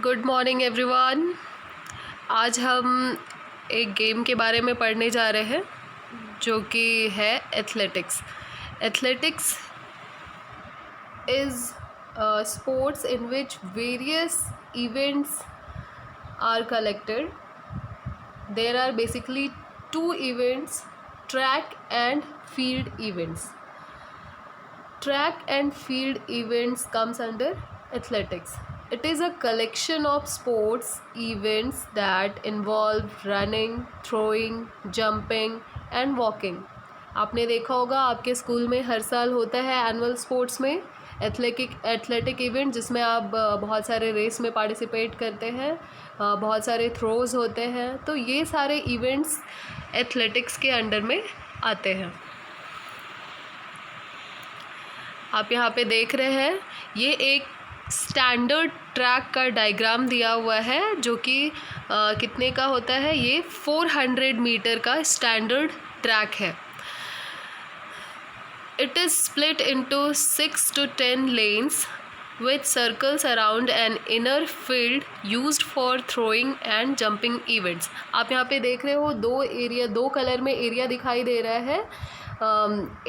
Good morning everyone. आज हम एक गेम के बारे में पढ़ने जा रहे हैं जो कि है athletics. Athletics is sports in which various events are collected. There are basically two events, track and field events. Track and field events comes under athletics. It is a collection of sports events that involve running, throwing, jumping and walking. आपने देखा होगा आपके school में हर साल होता है annual sports में athletic event, जिसमें आप बहुत सारे रेस में पार्टिसिपेट करते हैं, बहुत सारे थ्रोज होते हैं। तो ये सारे इवेंट्स एथलेटिक्स के अंडर में आते हैं। आप यहाँ पे देख रहे हैं, ये एक स्टैंडर्ड ट्रैक का डायग्राम दिया हुआ है जो कि कितने का होता है। ये 400 मीटर का स्टैंडर्ड ट्रैक है। It is split into 6 to 10 lanes with circles around an inner field used for throwing and jumping events. आप यहाँ पे देख रहे हो दो कलर में एरिया दिखाई दे रहा है।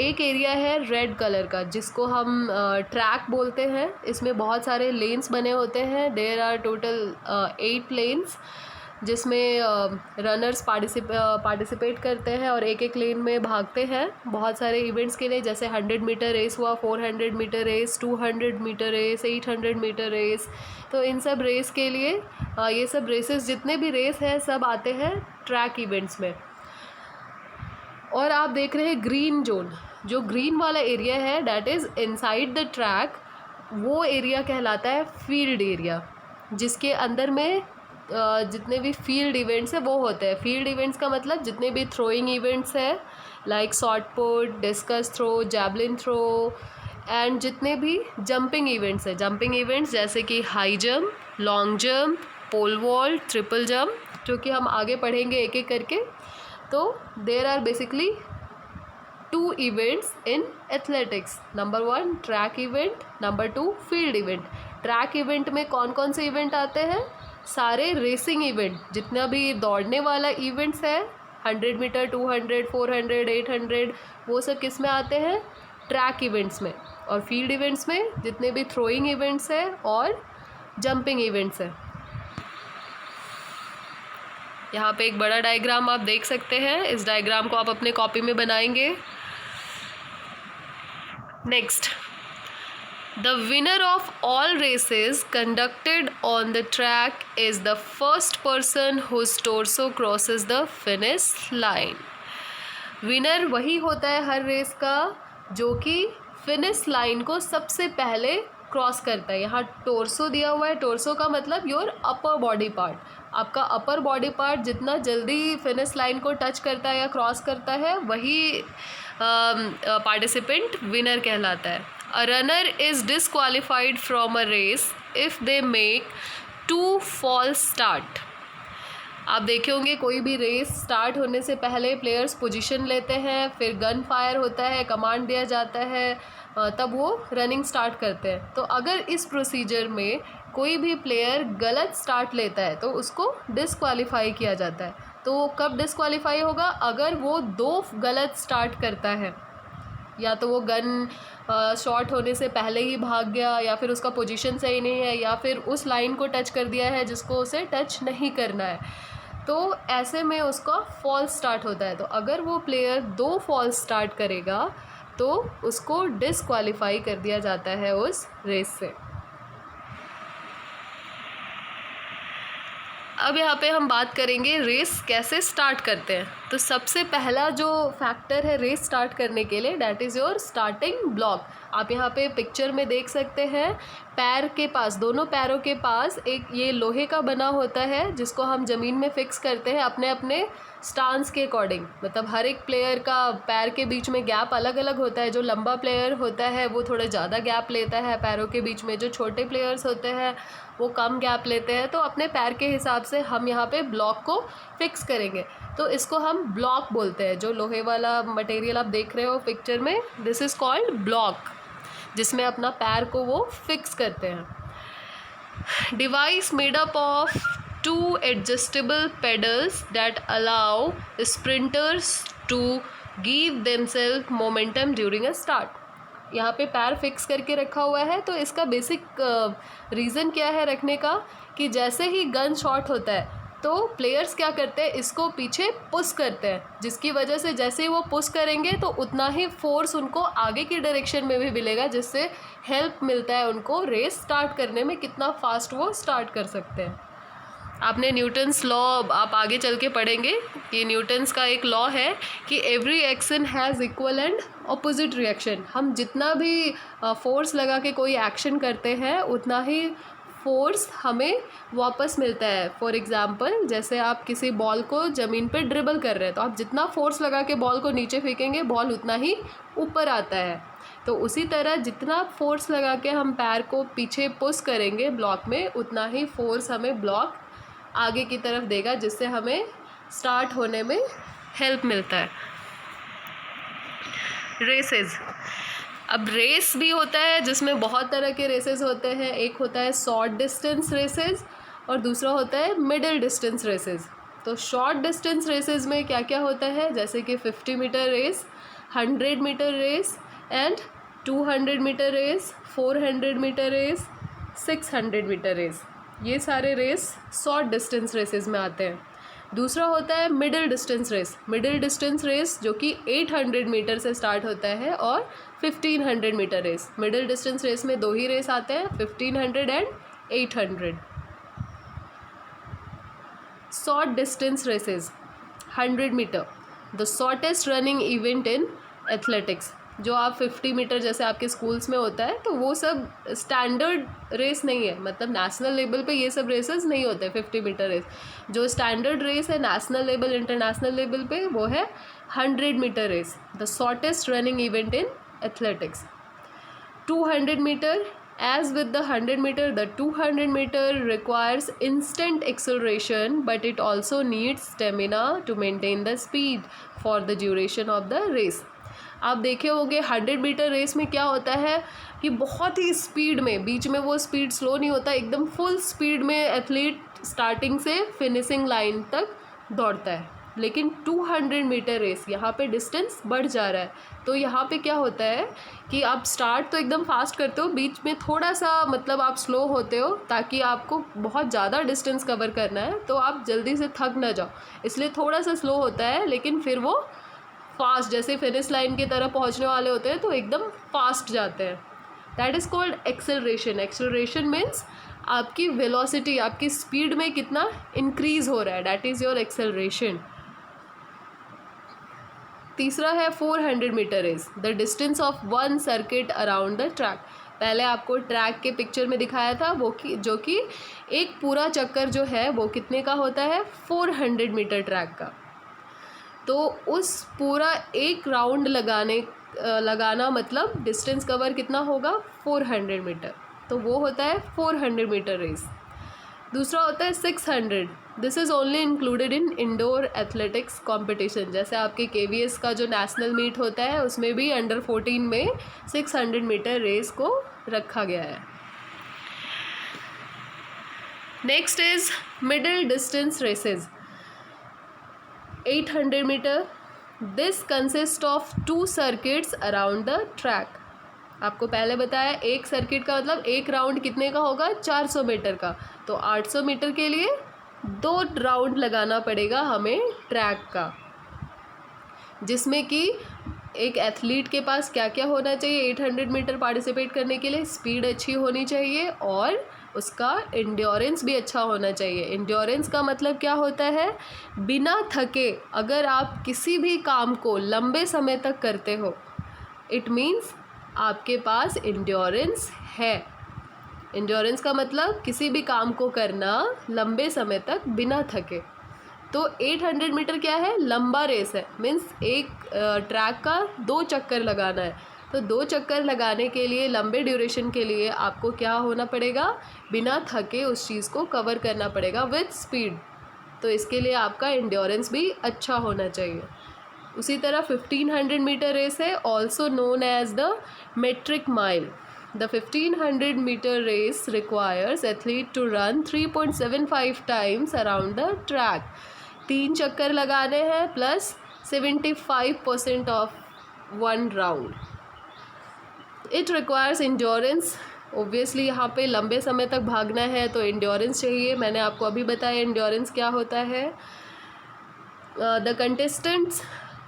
एक एरिया है रेड कलर का जिसको हम ट्रैक बोलते हैं। इसमें बहुत सारे लेन्स बने होते हैं। देयर आर टोटल 8 लेन्स जिसमें रनर्स पार्टिसिपेट करते हैं और एक एक लेन में भागते हैं बहुत सारे इवेंट्स के लिए, जैसे 100 मीटर रेस हुआ, 400 meter race, 200 meter race, 800 meter race. तो इन सब रेस के लिए ये सब रेसेस जितने भी रेस हैं सब आते हैं ट्रैक इवेंट्स में। और आप देख रहे हैं ग्रीन जोन, जो ग्रीन वाला एरिया है that is inside the track, वो एरिया कहलाता है फील्ड एरिया, जिसके अंदर में जितने भी फील्ड इवेंट्स हैं वो होते हैं। फील्ड इवेंट्स का मतलब जितने भी थ्रोइंग इवेंट्स हैं like shot put, discus throw, javelin throw, and जितने भी जंपिंग इवेंट्स हैं, जंपिंग इवेंट्स जैसे कि high jump, long jump, pole vault, triple jump, जो कि हम आगे पढ़ेंगे एक एक करके। तो there are basically 2 events in athletics. Number 1 track event, number 2 field event. Track event में कौन कौन से इवेंट आते हैं? सारे रेसिंग इवेंट, जितना भी दौड़ने वाला इवेंट्स है, 100 मीटर, 200, 400, 800, वो सब किस में आते हैं? ट्रैक इवेंट्स में। और फील्ड इवेंट्स में जितने भी थ्रोइंग इवेंट्स हैं और जंपिंग इवेंट्स हैं। यहाँ पे एक बड़ा डायग्राम आप देख सकते हैं। इस डायग्राम को आप अपने कॉपी में बनाएंगे। Next, the winner of all races conducted on the track is the first person whose torso crosses the finish line. Winner वही होता है हर रेस का जो कि फिनिश लाइन को सबसे पहले क्रॉस करता है। यहाँ टोर्सो दिया हुआ है। टोर्सो का मतलब योर अपर बॉडी पार्ट। आपका अपर बॉडी पार्ट जितना जल्दी फिनिश लाइन को टच करता है या क्रॉस करता है, वही पार्टिसिपेंट विनर कहलाता है। A runner is disqualified from a race if they make 2 false start. आप देखे होंगे कोई भी रेस स्टार्ट होने से पहले प्लेयर्स पोजीशन लेते हैं, फिर गन फायर होता है, कमांड दिया जाता है, तब वो रनिंग स्टार्ट करते हैं। तो अगर इस प्रोसीजर में कोई भी प्लेयर गलत स्टार्ट लेता है तो उसको डिस्क्वालीफाई किया जाता है। तो कब डिस्क्वालीफाई होगा? अगर वो 2 गलत स्टार्ट करता है, या तो वो गन शॉट होने से पहले ही भाग गया, या फिर उसका पोजीशन सही नहीं है, या फिर उस लाइन को टच कर दिया है जिसको उसे टच नहीं करना है। तो ऐसे में उसका फॉल्स स्टार्ट होता है। तो अगर वो प्लेयर 2 फॉल्स स्टार्ट करेगा तो उसको डिस्क्वालीफाई कर दिया जाता है उस रेस से। अब यहाँ पे हम बात करेंगे रेस कैसे स्टार्ट करते हैं। तो सबसे पहला जो फैक्टर है रेस स्टार्ट करने के लिए, that is your starting block. आप यहाँ पे पिक्चर में देख सकते हैं, पैर के पास, दोनों पैरों के पास एक ये लोहे का बना होता है जिसको हम ज़मीन में फिक्स करते हैं अपने अपने स्टांस के अकॉर्डिंग। मतलब हर एक प्लेयर का पैर के बीच में गैप अलग अलग होता है। जो लंबा प्लेयर होता है वो थोड़ा ज़्यादा गैप लेता है पैरों के बीच में, जो छोटे प्लेयर्स होते हैं वो कम गैप लेते हैं। तो अपने पैर के हिसाब से हम यहाँ पे ब्लॉक को फिक्स करेंगे। तो इसको हम ब्लॉक बोलते हैं। जो लोहे वाला मटेरियल आप देख रहे हो पिक्चर में, दिस इज़ कॉल्ड ब्लॉक, जिसमें अपना पैर को वो फिक्स करते हैं। device made up of two adjustable pedals that allow sprinters to give themselves momentum during a start. यहाँ पे पैर फिक्स करके रखा हुआ है, तो इसका बेसिक रीज़न क्या है रखने का कि जैसे ही गन शॉट होता है तो प्लेयर्स क्या करते हैं, इसको पीछे पुश करते हैं, जिसकी वजह से जैसे ही वो पुश करेंगे तो उतना ही फोर्स उनको आगे की डायरेक्शन में भी मिलेगा, जिससे हेल्प मिलता है उनको रेस स्टार्ट करने में, कितना फास्ट वो स्टार्ट कर सकते हैं। आपने न्यूटन्स लॉ आप आगे चल के पढ़ेंगे कि न्यूटन्स का एक लॉ है कि every action has equal and opposite reaction. हम जितना भी फोर्स लगा के कोई एक्शन करते हैं उतना ही फोर्स हमें वापस मिलता है। फॉर एग्ज़ाम्पल, जैसे आप किसी बॉल को ज़मीन पे ड्रिबल कर रहे हैं तो आप जितना फोर्स लगा के बॉल को नीचे फेंकेंगे बॉल उतना ही ऊपर आता है। तो उसी तरह जितना फोर्स लगा के हम पैर को पीछे पुश करेंगे ब्लॉक में, उतना ही फोर्स हमें ब्लॉक आगे की तरफ देगा, जिससे हमें स्टार्ट होने में हेल्प मिलता है। रेसेस, अब रेस भी होता है जिसमें बहुत तरह के रेसेस होते हैं। एक होता है शॉर्ट डिस्टेंस रेसेस और दूसरा होता है मिडिल डिस्टेंस रेसेस। तो शॉर्ट डिस्टेंस रेसेस में क्या क्या होता है, जैसे कि 50 meter race, 100 meter race and 200 meter race, 400 meter race, 600 meter race, ये सारे रेस शॉर्ट डिस्टेंस रेसेस में आते हैं। दूसरा होता है middle distance race. Middle distance race जो कि 800 मीटर से स्टार्ट होता है और 1500 meter race. Middle distance race में दो ही रेस आते हैं, 1500 and 800। Short distance races, 100 meter, the shortest running event in athletics. जो आप 50 मीटर जैसे आपके स्कूल्स में होता है, तो वो सब स्टैंडर्ड रेस नहीं है, मतलब नेशनल लेवल पे ये सब रेसेस नहीं होते 50 मीटर रेस। जो स्टैंडर्ड रेस है नेशनल लेवल इंटरनेशनल लेवल पे वो है 100 meter race, the shortest running event in athletics. 200 meter, as with the 100 meter, the 200 meter requires instant acceleration, but it also needs stamina to maintain the speed for the duration of the race. आप देखे होंगे 100 meter race में क्या होता है कि बहुत ही speed में, बीच में वो स्पीड स्लो नहीं होता, एकदम फुल स्पीड में एथलीट स्टार्टिंग से फिनिशिंग लाइन तक दौड़ता है। लेकिन 200 मीटर रेस यहाँ पे डिस्टेंस बढ़ जा रहा है, तो यहाँ पे क्या होता है कि आप स्टार्ट तो एकदम फास्ट करते हो, बीच में थोड़ा सा मतलब आप स्लो होते हो ताकि आपको बहुत ज़्यादा डिस्टेंस कवर करना है, तो आप जल्दी से थक ना जाओ, इसलिए थोड़ा सा स्लो होता है, लेकिन फिर वो फास्ट जैसे फिनिश लाइन की तरफ पहुँचने वाले होते हैं तो एकदम फास्ट जाते हैं। That is called acceleration. Acceleration means आपकी वेलोसिटी, आपकी स्पीड में कितना इंक्रीज़ हो रहा है, दैट इज़ योर एक्सेलरेशन। तीसरा है 400 meter race, the distance of one circuit around the track. पहले आपको ट्रैक के पिक्चर में दिखाया था वो कि जो कि एक पूरा चक्कर जो है वो कितने का होता है, 400 मीटर ट्रैक का। तो उस पूरा एक राउंड लगाना मतलब डिस्टेंस कवर कितना होगा, 400 मीटर, तो वो होता है 400 मीटर रेस। दूसरा होता है 600, this is only included in indoor athletics competition. जैसे आपके KVS का जो नेशनल मीट होता है उसमें भी अंडर 14 में 600 मीटर रेस को रखा गया है। Next is middle distance races, 800 meter, this consist of 2 circuits around the track. आपको पहले बताया एक सर्किट का मतलब एक राउंड कितने का होगा, 400 मीटर का, तो 800 मीटर के लिए 2 राउंड लगाना पड़ेगा हमें ट्रैक का, जिसमें कि एक एथलीट के पास क्या क्या होना चाहिए 800 मीटर पार्टिसिपेट करने के लिए, स्पीड अच्छी होनी चाहिए और उसका एंड्योरेंस भी अच्छा होना चाहिए। एंड्योरेंस का मतलब क्या होता है, बिना थके अगर आप किसी भी काम को लंबे समय तक करते हो, इट मीन्स आपके पास एंड्योरेंस है। एंड्योरेंस का मतलब किसी भी काम को करना लंबे समय तक बिना थके। तो 800 मीटर क्या है, लंबा रेस है, मीन्स एक ट्रैक का 2 चक्कर लगाना है। तो 2 चक्कर लगाने के लिए लंबे ड्यूरेशन के लिए आपको क्या होना पड़ेगा, बिना थके उस चीज़ को कवर करना पड़ेगा विथ स्पीड। तो इसके लिए आपका एंड्योरेंस भी अच्छा होना चाहिए। उसी तरह 1500 मीटर रेस है, also known as the metric mile. The 1500 meter race requires athlete to run 3.75 times around the track. 3 चक्कर लगाने हैं plus 75% of 1 round. It requires endurance. Obviously यहाँ पे लंबे समय तक भागना है तो इंड्योरेंस चाहिए. मैंने आपको अभी बताया इंड्योरेंस क्या होता है. The contestants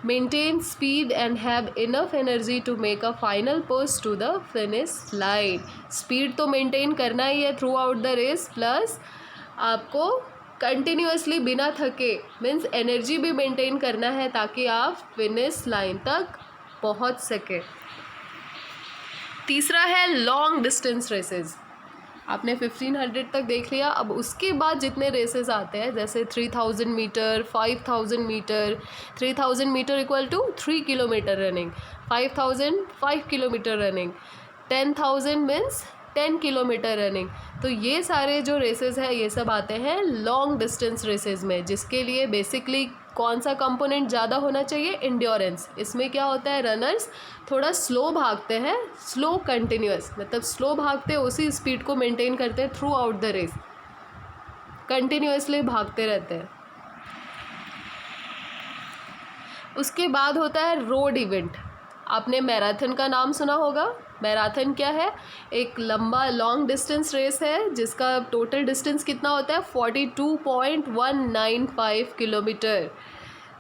maintain speed and have enough energy to make a final push to the finish line. Speed तो मेंटेन करना ही है throughout the race, plus आपको कंटिन्यूसली बिना थके मीन्स एनर्जी भी मेंटेन करना है ताकि आप फिनिश लाइन तक पहुंच सके. तीसरा है लॉन्ग डिस्टेंस रेसेस. आपने 1500 तक देख लिया. अब उसके बाद जितने रेसेस आते हैं जैसे 3000 meter, 5000 meter. 3000 meter equal to 3 kilometer running, 5000 5 kilometer running, 10,000 means 10 kilometer running. तो ये सारे जो रेसेस हैं ये सब आते हैं लॉन्ग डिस्टेंस रेसेस में, जिसके लिए बेसिकली कौन सा कंपोनेंट ज़्यादा होना चाहिए? इंड्योरेंस. इसमें क्या होता है, रनर्स थोड़ा स्लो भागते हैं, स्लो कंटिन्यूअस मतलब स्लो भागते हैं, उसी स्पीड को मेंटेन करते हैं throughout the race, continuously भागते रहते हैं. उसके बाद होता है रोड इवेंट. आपने मैराथन का नाम सुना होगा. मैराथन क्या है? एक लंबा लॉन्ग डिस्टेंस रेस है जिसका टोटल डिस्टेंस कितना होता है? 42.195 किलोमीटर.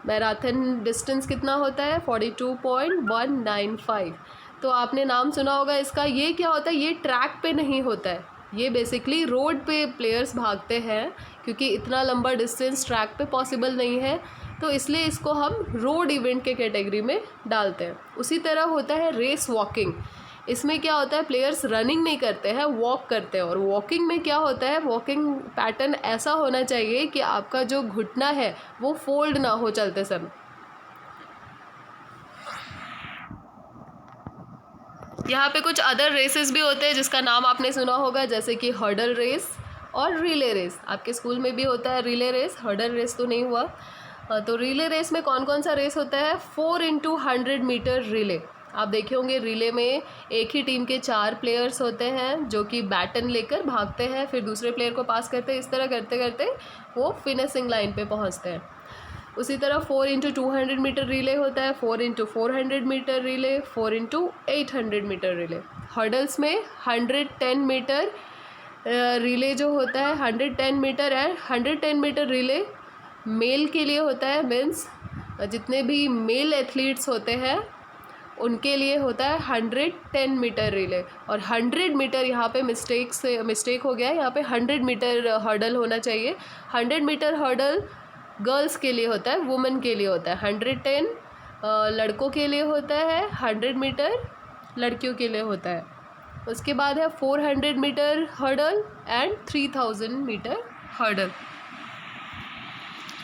मैराथन डिस्टेंस कितना होता है? 42.195. तो आपने नाम सुना होगा इसका. ये क्या होता है? ये ट्रैक पे नहीं होता है, ये बेसिकली रोड पे प्लेयर्स भागते हैं क्योंकि इतना लंबा डिस्टेंस ट्रैक पे पॉसिबल नहीं है, तो इसलिए इसको हम रोड इवेंट के कैटेगरी में डालते हैं. उसी तरह होता है रेस वॉकिंग. इसमें क्या होता है? प्लेयर्स रनिंग नहीं करते हैं, वॉक करते हैं. और वॉकिंग में क्या होता है? वॉकिंग पैटर्न ऐसा होना चाहिए कि आपका जो घुटना है वो फोल्ड ना हो चलते समय. यहाँ पे कुछ अदर रेसेस भी होते हैं जिसका नाम आपने सुना होगा, जैसे कि हर्डल रेस और रिले रेस. आपके स्कूल में भी होता है रिले रेस, हर्डल रेस तो नहीं हुआ. तो रिले रेस में कौन कौन सा रेस होता है? 4x100 metre relay. आप देखे होंगे रिले में एक ही टीम के 4 प्लेयर्स होते हैं जो कि बैटन लेकर भागते हैं, फिर दूसरे प्लेयर को पास करते हैं. इस तरह करते करते वो फिनिशिंग लाइन पे पहुंचते हैं. उसी तरह 4x200 मीटर रिले होता है, 4x400 meter relay, 4x800 meter relay. Hurdles में 110 मीटर रिले जो होता है, 110 meter and 110 meter relay male के लिए होता है. मीन्स जितने भी मेल एथलीट्स होते हैं उनके लिए होता है 110 मीटर रिले. और 100 मीटर यहाँ पे मिस्टेक हो गया है, यहाँ पे 100 मीटर हर्डल होना चाहिए. 100 मीटर हर्डल गर्ल्स के लिए होता है, वुमेन के लिए होता है. 110 लड़कों के लिए होता है, 100 मीटर लड़कियों के लिए होता है. उसके बाद है 400 meter hurdle and 3000 meter hurdle.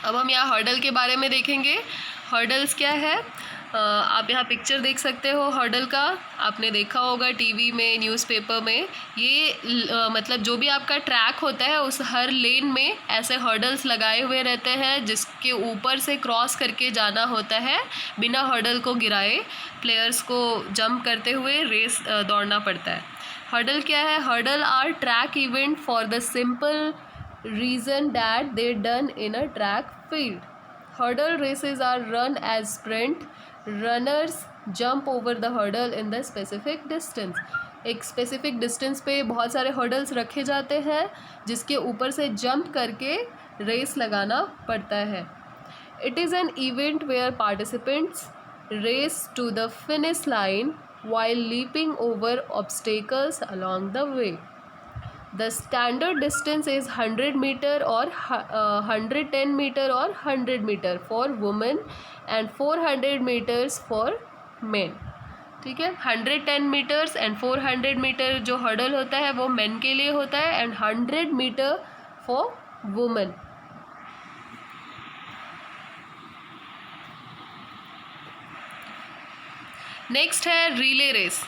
अब हम यहाँ हर्डल के बारे में देखेंगे. हर्डल्स क्या है? आप यहाँ पिक्चर देख सकते हो हर्डल का. आपने देखा होगा टीवी में, न्यूज़पेपर में. ये मतलब जो भी आपका ट्रैक होता है उस हर लेन में ऐसे हर्डल्स लगाए हुए रहते हैं जिसके ऊपर से क्रॉस करके जाना होता है बिना हर्डल को गिराए. प्लेयर्स को जंप करते हुए रेस दौड़ना पड़ता है. हर्डल क्या है? Hurdle are track event for the simple reason that they done in a track field. Hurdle races are run as sprint. Runners jump over the hurdle in the specific distance. एक specific distance पे बहुत सारे hurdles रखे जाते हैं जिसके ऊपर से जंप करके रेस लगाना पड़ता है. It is an event where participants race to the finish line while leaping over obstacles along the way. The standard distance is 100 meter or 110 meter or 100 meter for women and 400 meters for men. ठीक है, 110 metres and 400 metre जो hurdle होता है वो men के लिए होता है and 100 metre for women. Next है relay race.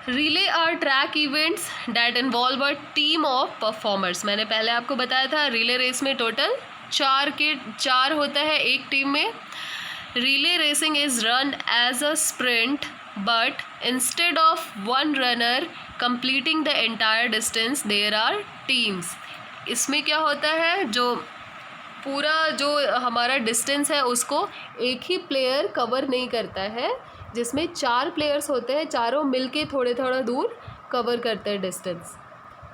Relay are track events that involve a team of performers. मैंने पहले आपको बताया था रिले रेस में टोटल 4 होता है एक टीम में. Relay racing is run as a sprint but instead of one runner completing the entire distance there are teams. इसमें क्या होता है, जो पूरा जो हमारा डिस्टेंस है उसको एक ही प्लेयर कवर नहीं करता है, जिसमें 4 प्लेयर्स होते हैं, चारों मिलके थोड़े थोड़ा दूर कवर करते हैं distance.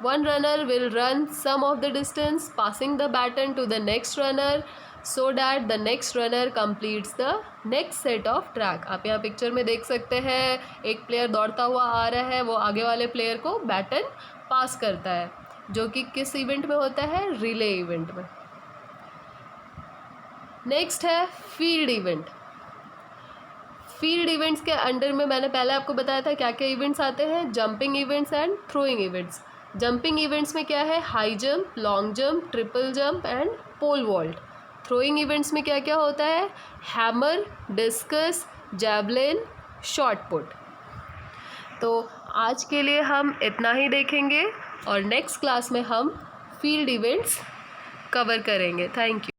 One runner will run some of the distance, passing the baton to the next runner so that the next runner completes the next set of track. आप यहाँ पिक्चर में देख सकते हैं, एक प्लेयर दौड़ता हुआ आ रहा है, वो आगे वाले प्लेयर को बैटन पास करता है, जो कि किस इवेंट में होता है, रिले इवेंट में. नेक्स्ट है फील्ड इवेंट. फील्ड इवेंट्स के अंडर में मैंने पहले आपको बताया था क्या क्या इवेंट्स आते हैं, jumping events and throwing events. Jumping events में क्या है, high jump, long jump, triple jump and pole vault. Throwing events में क्या क्या होता है, hammer, discus, javelin, shot put. तो आज के लिए हम इतना ही देखेंगे और नेक्स्ट क्लास में हम फील्ड इवेंट्स कवर करेंगे. Thank you.